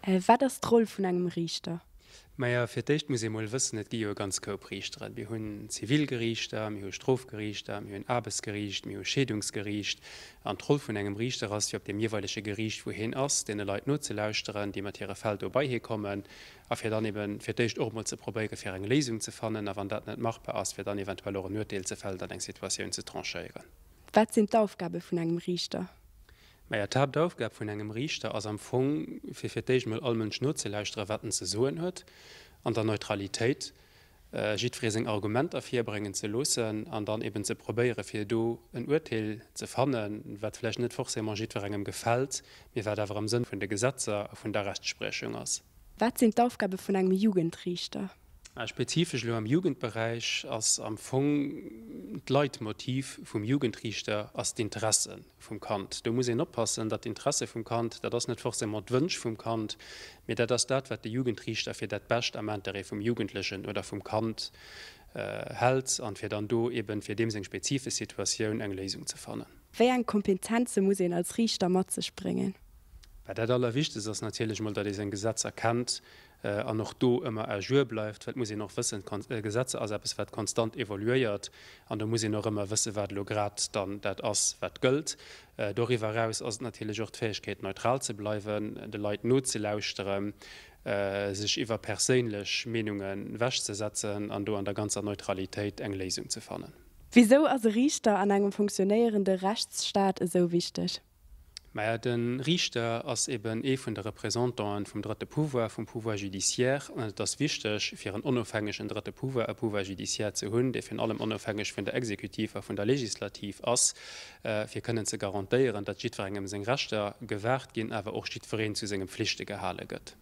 Was ist die Rolle von einem Richter? Meier fir d'écht muss mal wissen, net gi ganz Koprichter. Wir hunn Zivilgerichter, mir hunn Strafgerichter, mir hunn Arbeitsgericht, mir hunn Schädungsgericht. An Troll vun engem Richter ass op dem jeweilsche Gericht wohin ass, de Leiit no ze lauschteen, die mat ihre Feld vorbei kommen, a fir dann fir d'écht och mal ze probieren fir eng Lesung ze fannen, a wann dat net machbar ass, fir dann eventuell auch Nurdeel ze fällt, eng Situationun ze trancheieren. Was sind die Aufgaben von einem Richter? Meier Tabdaufgab vun engem Richter ass am Fong fir déich mal all Mënsch Nuzelläustre wetten ze soen huet, an der Neutralitéit jietfriesing Argument affirbringen ze losen, an dann eben ze probéiere fir do en Urteil ze fannen, watläch net foch semmer jietwer engem gefällt, mir wär awer am Sinn vun de Gesetzer vun der Rechtsprechung ass. Was sind die Aufgaben von einem Jugendrichter? Spezifisch lo am Jugendbereich ass am Fong Leitmotiv vum Jugendrichter ass d'Interessen vum Kant. Du muss oppassen, dat d'Interesse vum Kant, dat ass net for mat wënsch vum Kant, mit dat wat de Jugendrichter fir dat best Ammentere vum Jugendlichen oder vum Kant hält, an fir dann do eben fir dem seg spezifisch Situationun eng Lesung ze fannen. Welche Kompetenzen muss als Richter matze springen? Bei dat allerwichtig ist natürlich mal, dat ein Gesetz erkennt, an noch do immer erjur bleibt, muss ich noch wissen, Gesetze also es wird konstant evaluiert, an da muss ich noch immer wissen, wat lo grad dann dat ass wat gilt. Darüber heraus ist natürlich auch die Fähigkeit, neutral zu bleiben, de Leute not zu lauschen, sich über persönliche Meinungen wegzusetzen, an do an der ganzen Neutralität eng Lesung zu fannen. Wieso ist ein Richter an einem funktionierenden Rechtsstaat so wichtig? Meier den Richter ass eben vun der Repräsentanten vum dritte Pouvoir vum Pouvoir judiciaire, das wichtech fir een onofhängschen dritte Pouvoir a Pouvoir judiciaire ze hunn, de vun allem onofhängg vun der Exekutiv a vun der Legislativ ass, fir kënnen ze garantiieren, dat jietwer engem seg Rechter gewährt ginn, awer och jietverreen zu segem Pflichte gehale gëtt.